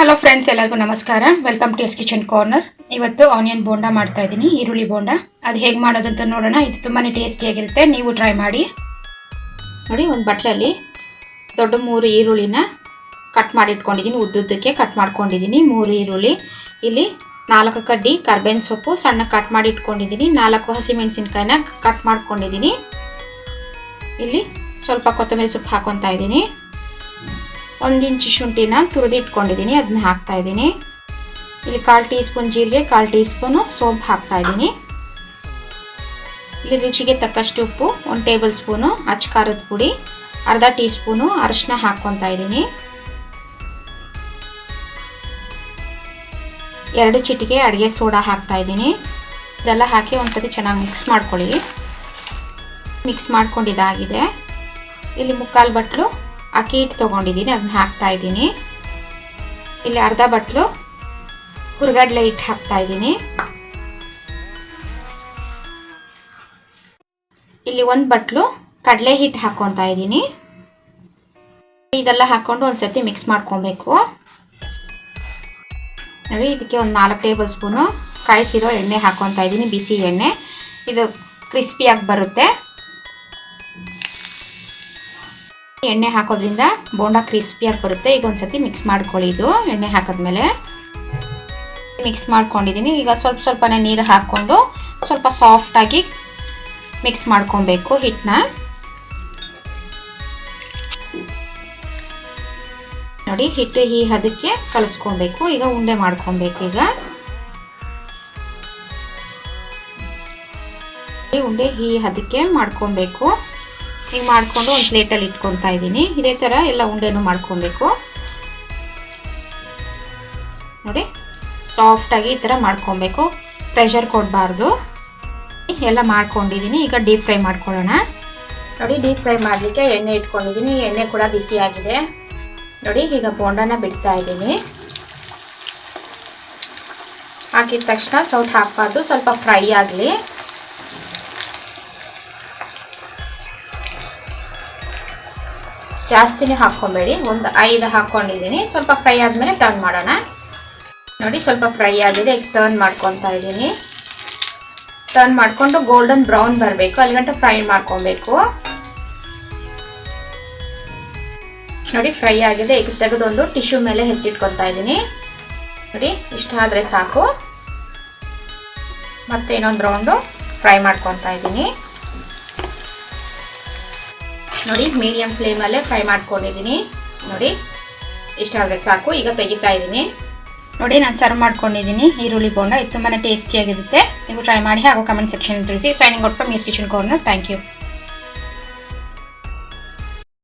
Hello friends, ಎಲ್ಲರಿಗೂ ನಮಸ್ಕಾರ. Welcome to S kitchen corner. ಇವತ್ತು ಆನಿಯನ್ ಬೋಂಡಾ ಮಾಡ್ತಾ ಇದ್ದೀನಿ, ಈರುಳ್ಳಿ ಬೋಂಡಾ. ಅದು ಹೇಗೆ ಮಾಡೋದಂತ ನೋಡೋಣ. ಇದು ತುಂಬಾ ಟೇಸ್ಟಿಯಾಗಿರುತ್ತೆ, ನೀವು ಟ್ರೈ ಮಾಡಿ. ನೋಡಿ, ಒಂದು ಬಟ್ಲಲ್ಲಿ ದೊಡ್ಡ 3 ಈರುಳ್ಳಿನ ಕಟ್ ಮಾಡಿ ಇಟ್ಕೊಂಡಿದ್ದೀನಿ. ಉದ್ದುದ್ದಕ್ಕೆ ಕಟ್ ಮಾಡ್ಕೊಂಡಿದ್ದೀನಿ 3 ಈರುಳ್ಳಿ. ಇಲ್ಲಿ 4 ಕಡ್ಡಿ ಕರ್ಬೇವಿನ ಸೊಪ್ಪು ಸಣ್ಣ ಕಟ್ ಮಾಡಿ ಇಟ್ಕೊಂಡಿದ್ದೀನಿ. 4 ಹಸಿಮೆಣಸಿನ್ಕಾಯಿನ ಕಟ್ ಮಾಡ್ಕೊಂಡಿದ್ದೀನಿ. ಇಲ್ಲಿ ಸ್ವಲ್ಪ ಕೊತ್ತಂಬರಿ ಸೊಪ್ಪು ಹಾಕೊತಾ ಇದ್ದೀನಿ. 1 ಇಂಚು ಶುಂಠಿನ ತುರಿದು ಇಟ್ಕೊಂಡಿದ್ದೀನಿ, ಅದನ್ನ ಹಾಕ್ತಾ ಇದ್ದೀನಿ. ಇಲ್ಲಿ 1/4 ಟೀ ಸ್ಪೂನ್ ಜೀರಿಗೆ, 1/4 ಟೀ ಸ್ಪೂನು ಸೋಂಪು ಹಾಕ್ತಾ ಇದ್ದೀನಿ. ಇಲ್ಲಿ ರುಚಿಗೆ ತಕ್ಕಷ್ಟು ಉಪ್ಪು, 1 ಟೇಬಲ್ ಸ್ಪೂನು ಅಚ್ಚ ಖಾರದ ಪುಡಿ, ಅರ್ಧ ಟೀ ಸ್ಪೂನು ಅರಿಶಿನ ಹಾಕ್ಕೊತಾ ಇದ್ದೀನಿ. 2 ಚಿಟಿಕೆ ಅಡುಗೆ ಸೋಡಾ ಹಾಕ್ತಾ ಇದ್ದೀನಿ. ಇದೆಲ್ಲ ಹಾಕಿ ಒಂದ್ಸತಿ ಚೆನ್ನಾಗಿ ಮಿಕ್ಸ್ ಮಾಡ್ಕೊಳ್ಳಿ. ಮಿಕ್ಸ್ ಮಾಡ್ಕೊಂಡಿದ್ದಾಗಿದೆ. ಇಲ್ಲಿ 3/4 ಬಟ್ಲು ಅಕ್ಕಿ ಹಿಟ್ಟು ತೊಗೊಂಡಿದ್ದೀನಿ, ಅದನ್ನ ಹಾಕ್ತಾ ಇದ್ದೀನಿ. ಇಲ್ಲಿ ಅರ್ಧ ಬಟ್ಲು ಹುರ್ಗಡ್ಲೆ ಹಿಟ್ಟು ಹಾಕ್ತಾ ಇದ್ದೀನಿ. ಇಲ್ಲಿ 1 ಬಟ್ಲು ಕಡಲೆ ಹಿಟ್ಟು ಹಾಕೊತಾ ಇದ್ದೀನಿ. ಇದೆಲ್ಲ ಹಾಕೊಂಡು ಒಂದ್ಸತಿ ಮಿಕ್ಸ್ ಮಾಡ್ಕೊಬೇಕು. ನೋಡಿ, ಇದಕ್ಕೆ ಒಂದು 4 ಟೇಬಲ್ ಸ್ಪೂನು ಕಾಯಿಸಿರೋ ಎಣ್ಣೆ ಹಾಕೊತಾ ಇದ್ದೀನಿ, ಬಿಸಿ ಎಣ್ಣೆ. ಇದು ಕ್ರಿಸ್ಪಿಯಾಗಿ ಬರುತ್ತೆ. ಎಣ್ಣೆ ಹಾಕೋದ್ರಿಂದ ಬೋಂಡಾ ಕ್ರಿಸ್ಪಿಯಾಗಿ ಬರುತ್ತೆ. ಈಗ ಒಂದ್ಸತಿ ಮಿಕ್ಸ್ ಮಾಡ್ಕೊಳ್ಳಿ. ಇದು ಎಣ್ಣೆ ಹಾಕಿದ್ಮೇಲೆ ಮಿಕ್ಸ್ ಮಾಡ್ಕೊಂಡಿದ್ದೀನಿ. ಈಗ ಸ್ವಲ್ಪನೇ ನೀರು ಹಾಕ್ಕೊಂಡು ಸ್ವಲ್ಪ ಸಾಫ್ಟಾಗಿ ಮಿಕ್ಸ್ ಮಾಡ್ಕೊಬೇಕು ಹಿಟ್ಟನ್ನ. ನೋಡಿ, ಹಿಟ್ಟು ಈ ಹದಕ್ಕೆ ಕಲಿಸ್ಕೊಬೇಕು. ಈಗ ಉಂಡೆ ಮಾಡ್ಕೊಬೇಕು. ಈಗ ಉಂಡೆ ಈ ಹದಕ್ಕೆ ಮಾಡ್ಕೊಬೇಕು. ಈಗ ಮಾಡಿಕೊಂಡು ಒಂದು ಪ್ಲೇಟಲ್ಲಿ ಇಟ್ಕೊತಾ ಇದ್ದೀನಿ. ಇದೇ ಥರ ಎಲ್ಲ ಉಂಡೆನೂ ಮಾಡ್ಕೊಬೇಕು. ನೋಡಿ, ಸಾಫ್ಟಾಗಿ ಈ ಥರ ಮಾಡ್ಕೊಬೇಕು, ಪ್ರೆಷರ್ ಕೊಡಬಾರ್ದು. ಎಲ್ಲ ಮಾಡ್ಕೊಂಡಿದ್ದೀನಿ. ಈಗ ಡೀಪ್ ಫ್ರೈ ಮಾಡ್ಕೊಳ್ಳೋಣ. ನೋಡಿ, ಡೀಪ್ ಫ್ರೈ ಮಾಡಲಿಕ್ಕೆ ಎಣ್ಣೆ ಇಟ್ಕೊಂಡಿದ್ದೀನಿ. ಎಣ್ಣೆ ಕೂಡ ಬಿಸಿಯಾಗಿದೆ. ನೋಡಿ, ಈಗ ಬೋಂಡಾನ ಬಿಡ್ತಾ ಇದ್ದೀನಿ. ಹಾಕಿದ ತಕ್ಷಣ ಸೌಟ್ ಹಾಕಬಾರ್ದು, ಸ್ವಲ್ಪ ಫ್ರೈ ಆಗಲಿ. ಜಾಸ್ತಿನೇ ಹಾಕ್ಕೊಬೇಡಿ, ಒಂದು 5 ಹಾಕ್ಕೊಂಡಿದ್ದೀನಿ. ಸ್ವಲ್ಪ ಫ್ರೈ ಆದಮೇಲೆ ಟರ್ನ್ ಮಾಡೋಣ. ನೋಡಿ, ಸ್ವಲ್ಪ ಫ್ರೈ ಆಗಿದೆ. ಈಗ ಟರ್ನ್ ಮಾಡ್ಕೊತಾ ಇದ್ದೀನಿ. ಟರ್ನ್ ಮಾಡಿಕೊಂಡು ಗೋಲ್ಡನ್ ಬ್ರೌನ್ ಬರಬೇಕು, ಅಲ್ಲಿಗಂಟ ಫ್ರೈ ಮಾಡ್ಕೊಬೇಕು. ನೋಡಿ, ಫ್ರೈ ಆಗಿದೆ. ಈಗ ತೆಗೆದೊಂದು ಟಿಶ್ಯೂ ಮೇಲೆ ಎತ್ತಿಟ್ಕೊತಾ ಇದ್ದೀನಿ. ನೋಡಿ, ಇಷ್ಟ ಆದರೆ ಸಾಕು. ಮತ್ತೆ ಇನ್ನೊಂದು ರೌಂಡು ಫ್ರೈ ಮಾಡ್ಕೊತಾ ಇದ್ದೀನಿ. ನೋಡಿ, ಮೀಡಿಯಂ ಫ್ಲೇಮಲ್ಲೇ ಫ್ರೈ ಮಾಡ್ಕೊಂಡಿದ್ದೀನಿ. ನೋಡಿ, ಇಷ್ಟ ಆದರೆ ಸಾಕು. ಈಗ ತೆಗಿತಾ ಇದ್ದೀನಿ. ನೋಡಿ, ನಾನು ಸರ್ವ್ ಮಾಡ್ಕೊಂಡಿದ್ದೀನಿ ಈರುಳ್ಳಿ ಬೋಂಡಾ. ಇದು ತುಂಬಾ ಟೇಸ್ಟಿಯಾಗಿರುತ್ತೆ. ನೀವು ಟ್ರೈ ಮಾಡಿ ಹಾಗೂ ಕಮೆಂಟ್ ಸೆಕ್ಷನ್ ತಿಳಿಸಿ. Signing out from S kitchen corner. Thank you.